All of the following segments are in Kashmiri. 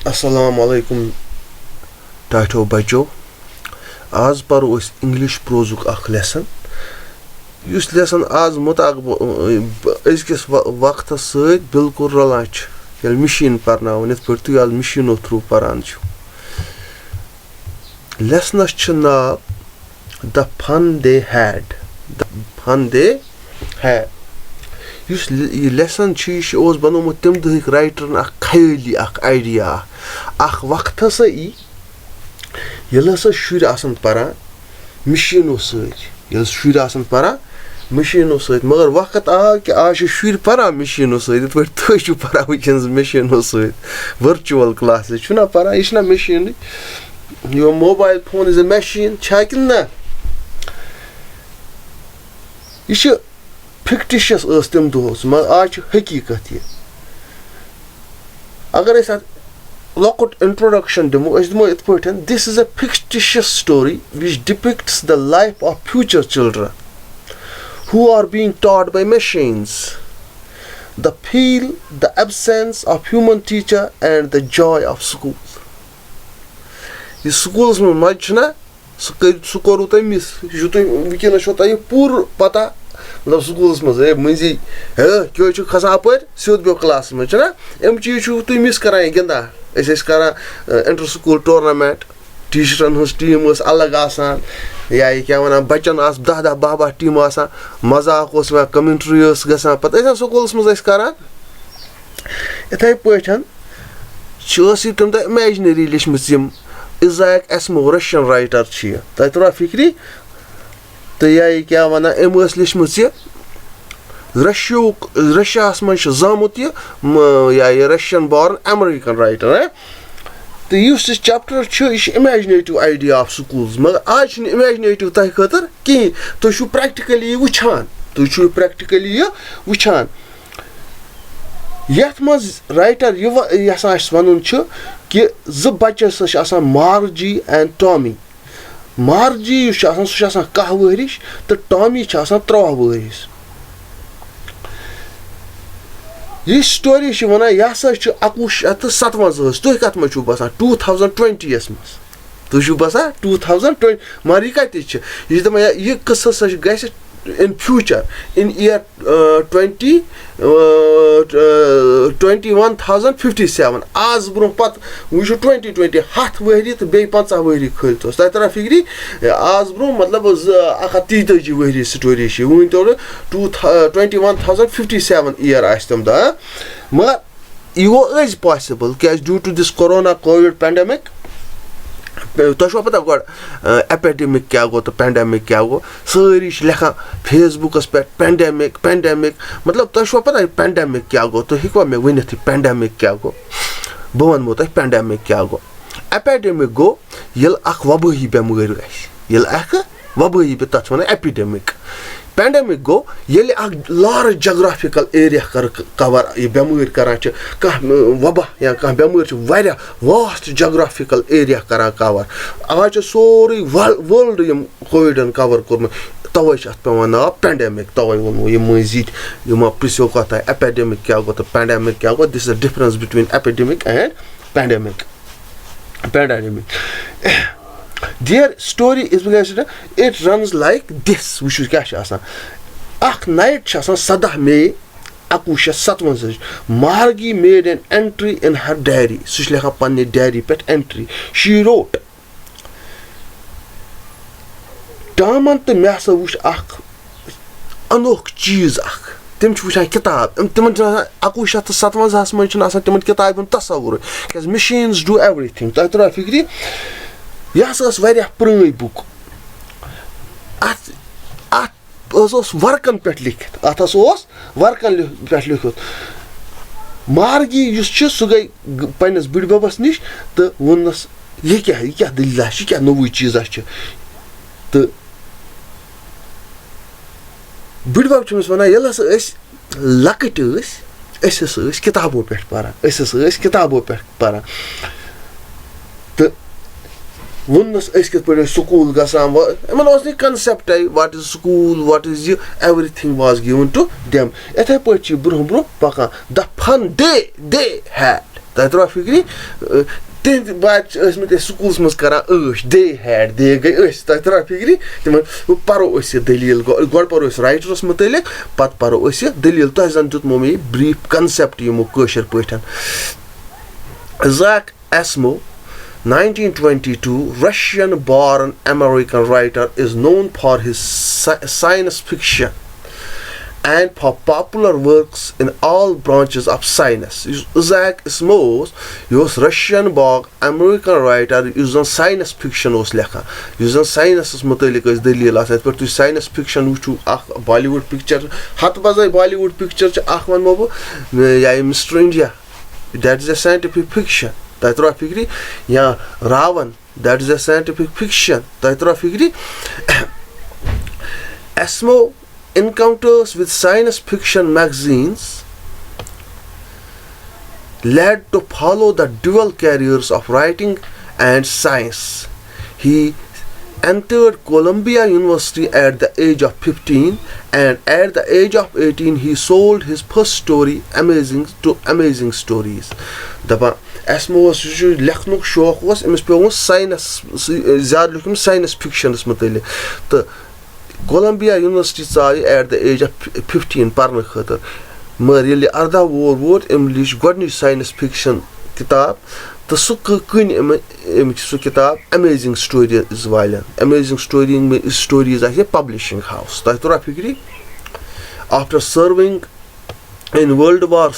Assalamu alaikum Taito Bacho. Az paro is English prozuk akh lesson. Yus lesson az mutaq izkis waqtas sait bilkul ralanch. Yel machine parnawn it pertu yal machine through paranchu. Lesson chna the fun they had. The fun they had. Yus lesson chi os banomut tim dik writer akh khayli akh idea. Akh waqtas ai yel sa shuri asan para machine sait. Yel shuri asan para machine sait magar waqt aa ki aaj shuri para machine sait it pertu shu para wikens machine sait virtual class chuna para ishna machine. Your mobile phone is a machine. Chakilna. Ish fictitious astem dos. Ma aaj hakikat ye. Agar esa locked introduction demo is more important. This is a fictitious story which depicts the life of future children who are being taught by machines. The feel, the absence of human teacher and the joy of school. The schools में मज ना सुकोरु तय मिस जुतय विकिन शोतय पूर पता मतलब schools में जे मजी हे क्यों छु खसा पर सियोद बे क्लास में छना एम चीज छु तय मिस कराय गिंदा एस करा इंटर स्कूल टूर्नामेंट टीचरन हस टीम was अलग आसान या क्या वना बच्चन आस 10 12 टीम आसान मजाक ओस वा कमेंट्री ओस गसा पता एस schools में एस करा एथै पठन छोसी तुम द इमेजिनरी लिशमसिम Isaac Asimov Russian writer chia. Tatra fikri tayai kya wana emos lishmutsi Russia asman zamutya ya Russian born American writer. The use chapter is imaginative idea of schools. Magar aaj imaginative tai khatar ki to shu practically wuchan. Yat maz writer yasa vanun chu ki z bachas asan Margie and Tommy. Margie yus asan su asan 10 wahrish to Tommy asan 3 wahrish. This story shi wana yasa chu akush at 7 to kat ma chu basa 2020 yes mas. To chu basa 2020 mari ka tich. Ye dama ye qissa sa gais in future in year 21,057 as bro pat we should 2020 hat wehri to be 50 wehri khultos ta tara figri as bro matlab akhati to ji wehri story shi we to 21,057 year astam da ma it is possible because due to this corona covid pandemic तो पता गड एपिडेमिक क्या गो तो पैंडेमिक क्या गो सारी लेखा फेसबुकस पे पैंडेमिक मतलब तो पता पैंडेमिक क्या गो तो हिको में वनिथ पैंडेमिक क्या गो बवन मो तो पैंडेमिक क्या गो एपिडेमिक गो यल अख वबही बेमार गइस यल अख वबही पे तछ वन epidemic pandemic go yeli a large geographical area cover ye bemur karan ch ka waba ya ka bemur ch varia vast geographical area kara cover aaj sori world yem covid an cover korma tawai chat pamana pandemic tawai won ye muzit yuma prisio kata epidemic kya go to pandemic kya go. This is the difference between epidemic and pandemic. Their story is because it runs like this. We should catch us. Ach night chasan sadah me akusha satman. Margie made an entry in her diary. Sushleha panne diary pet entry. She wrote, Damant mesa wush ach anok cheese ach. Tim chusha kitab. Tim akusha satman hasman chana tim kitab and tasawur. Because machines do everything. Tatra figri. Yes, was very prime book. At was workan petlik. At was workan petlik. Margie used to sugay pines bidbabas nish the ones yika the lashika no which is actually the bidbabs when I yell us lucky to us. SSS kitabo pet para. SSS kitabo pet para. Wonders esket per school gasam was the concept what is school, what is you, everything was given to them. At a poetry bro paka the fun they had. تۄہہِ ترٛووا فِکرِ تِہنٛدِ بَچہِ چھِ ٲسمٕتۍ أسۍ سکوٗلَس منٛز کران ٲش دے گٔے أسۍ تۄہہِ ترٛووا فِکرِ تِمن پَرو أسۍ یہِ دٔلیٖل گۄڈٕ پَرو أسۍ رایٹرَس مُتعلِق پَتہٕ پَرو أسۍ یہِ دٔلیٖل تۄہہِ زَن دیُتمو مےٚ یہِ بریٖف کَنسیپٹ یِمو کٲشِر پٲٹھۍ زاک ایسمو 1922 Russian born American writer is known for his science fiction and for popular works in all branches of science. Isaac Asimov was Russian born American writer yus zan science fiction os lekhan yus zan science mutaliq is dalil asan et per tu science fiction wuchu akh Bollywood picture hat bazai Bollywood picture ch akh man mobo ya Mr. India, that is a scientific fiction. تۄہہِ ترٛووا فِکرِ یا راوَن that is a scientific fiction تۄہہِ ترٛووا فِکرِ ایسمو encounters with science fiction magazines led to follow the dual careers of writing and science. He entered Columbia University at the age of 15 and at the age of 18 he sold his first story Amazing Stories. دَپان ایسمووَس یُس یہِ لیکھنُک شوق اوس أمِس پیوٚوُس ساینس زیادٕ لیوٗکھ أمِس ساینس فِکشنس مُتعلِق تہٕ کولمبیا یونیورسٹی ژاو ایٹ د ایج آف 15 پرنہٕ خٲطرٕ مگر ییٚلہِ 18 وُہُر ووت أمۍ لیٖچھ گۄڈنِچ ساینس فِکشن کِتاب تہٕ سُہ کٕنۍ أمۍ سُہ کِتاب امیزِنگ سٹوریٖز والٮ۪ن امیزِنگ سٹوریٖز آسہِ یہِ پبلشنگ ہاوُس تۄہہِ ترٛووا فِکرِ after serving in World War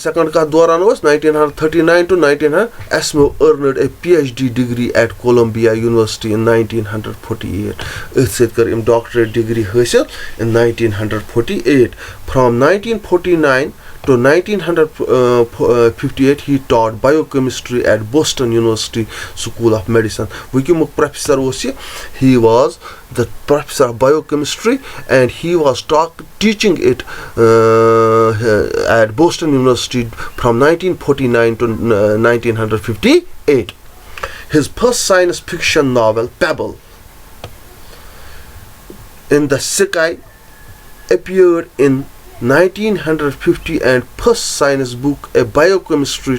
II کَتھ دوران اوس 1939 to 1900 Asimov earned a PhD degree at Columbia University in 1948. أتھۍ سۭتۍ کٔر أمۍ ڈاکٹریٹ ڈگری حٲصِل in 1948. From 1949 to 1958 he taught biochemistry at Boston University School of Medicine. وٕنکیٚمُک پروفیسر اوس یہِ he was the professor of biochemistry and he was teaching it at Boston University from 1949 to 1958. His first science fiction novel, Pebble in the Sky, appeared in 1950 and first science book, a biochemistry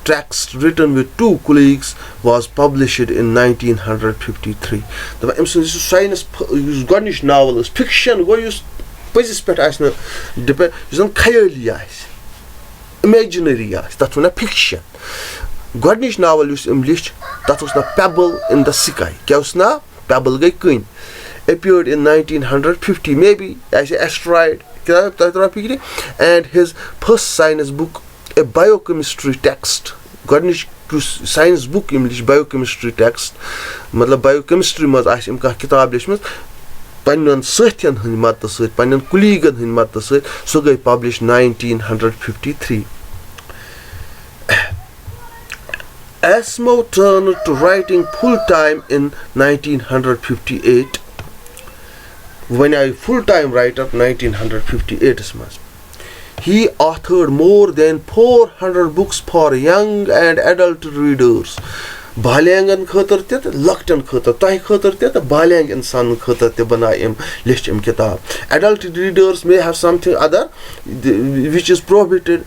text written with two colleagues, was published in 1953. دَپان أمۍ سُنٛد یُس ساینس یُس گۄڈنِچ ناول ٲس فِکشن گوٚو یُس پٔزِس پٮ۪ٹھ آسہِ نہٕ ڈِپینڈ یُس زن خیٲلی آسہِ اِمیجنری آسہِ تتھ وَنان فِکشن گۄڈنِچ ناول یُس أمۍ لیٖچھ تتھ اوس ناو پیبل اِن د سِکاے کیاہ اوس ناو پیبل گٔے کٕنۍ appeared in 1950 maybe as an asteroid and his first science book, a biochemistry text گۄڈنِچ یُس ساینس بُک یِم لیٖچھ biochemistry text مطلب biochemistry منٛز آسہِ أمۍ کانٛہہ کِتاب لیٖچھمٕژ پنٕنٮ۪ن سٲتھٮ۪ن ہٕنٛدۍ مدتہٕ سۭتۍ پنٕنٮ۪ن کُلیٖگن ہٕنٛدۍ مدتہٕ سۭتۍ سُہ گٔے publish 1953. Asimov turned to writing full time in 1958. When I full-time writer 1958 months. He authored more than 400 books for young and adult readers. بالینٛگن خٲطرٕ تہِ تہٕ لۄکٹٮ۪ن خٲطرٕ تۄہہِ خٲطرٕ تہِ تہٕ بالینٛگ اِنسانن خٲطرٕ تہِ بنایہِ أمۍ لیٚچھِ أمۍ کِتاب. Adult readers may have something other which is prohibited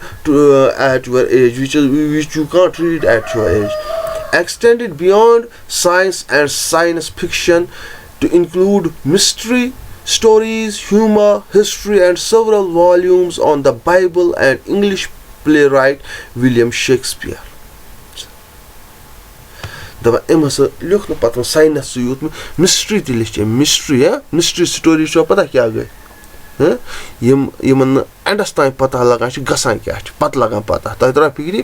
at your age, which you can't read at your age. Extended beyond science and science fiction to include mystery stories, humor, history, and several volumes on the Bible and English playwright William Shakespeare. دَپان أمۍ ہسا لیوٚکھ نہٕ پتہٕ ساینسٕے یوت مِسٹری تہِ لیٚچھ أمۍ مِسٹری سٹوری چھو پتہ کیاہ گٔے یِمن نہٕ اینڈس تام پتہ لگان چھِ گژھان کیاہ چھِ پتہٕ لگان پتہ تۄہہِ ترٛاو فِکرِ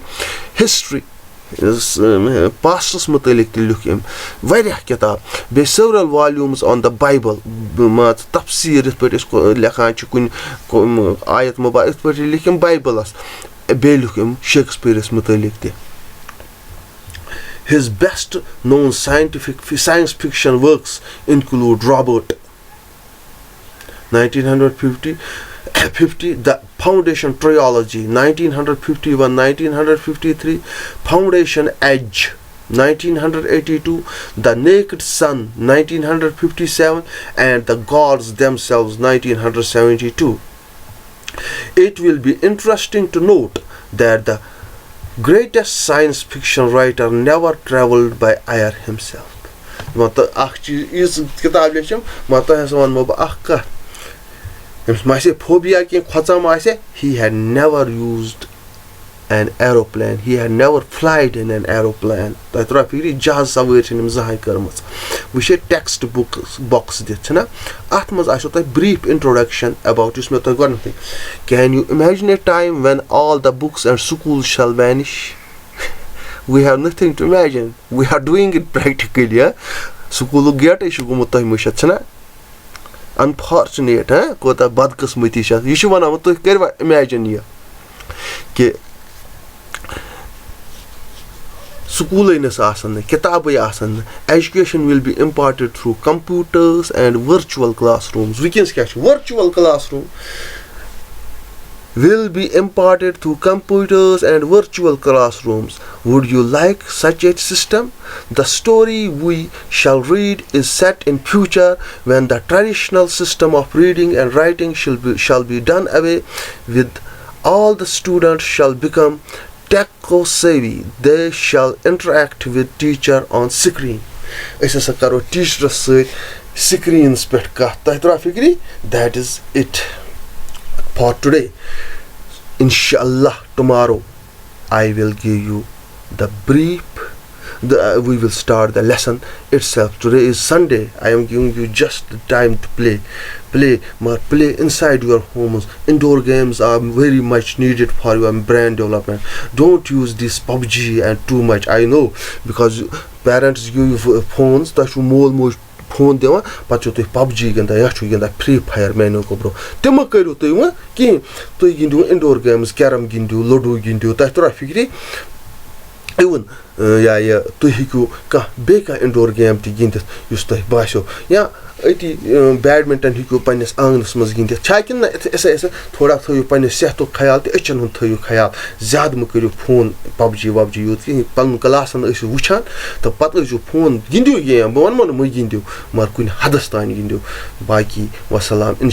ہسٹری پاسٹس مُتعلِق تہِ لیوٚکھ أمۍ واریاہ کِتاب بیٚیہِ سیورل والیوٗمٕز آن د بایبل مان ژٕ تفسیٖر یِتھ پٲٹھۍ أسۍ لیکھان چھِ کُنہِ آیت مُبارک یِتھ پٲٹھۍ لیکھ أمۍ بایبلس بیٚیہِ لیوٚکھ أمۍ شیکسپیرس مُتعلِق تہِ. His best known science fiction works include Robert 1950, The Foundation Trilogy 1951-1953, Foundation Edge 1982, The Naked Sun 1957, and The Gods Themselves 1972. It will be interesting to note that the greatest science fiction writer never traveled by air himself. मतलब अख चीज इस किताब लेचम मतलब है वन मो अख का मासे phobia के खोचा मासे he had never used an aeroplane, he had never flied in an aeroplane. तो इतना फिर जहाज सवारी छन जहां करमस वशे टेक्स्ट box दित छना अथ मज आसो त brief introduction about us में तो gun can you imagine a time when all the books and schools shall vanish? We have nothing to imagine, we are doing it practically. Yeah, school get is gumut toy mushat chana unfortunate ha kota badqismati sha you should wana to kar imagine ye ke school in asan kitab asan education will be imparted through computers and virtual classrooms. We can sketch virtual classroom will be imparted through computers and virtual classrooms. Would you like such a system? The story we shall read is set in future when the traditional system of reading and writing shall be done away with. All the students shall become tech-savvy. They shall interact with teacher on screen. Esa karo teacher se screens pet ka tahtra fikri. That is it for today. Inshallah, tomorrow I will give you the brief. We will start the lesson itself. Today is Sunday. I am giving you just the time to play inside your homes. Indoor games are very much needed for your brain development. Don't use this PUBG and too much. I know because parents give you phones that you more phone dewa pacho to PUBG ganda ya chu ganda Free Fire menu ko bro tema karu to wa ki to gindu indoor games carom gindu ludo gindu ta tora fikri even ya to hiku ka beka indoor game ti gindu just basho ya ati badminton hiku panis angnas mas gindu chakin na esa thoda thoyu panis sehto khayal te achan hun thoyu khayal zyad mu karu phone PUBG yut ki pan class an isu wuchan to pat isu phone gindu game bon mon mu gindu mar kun hadastan gindu baki wassalam.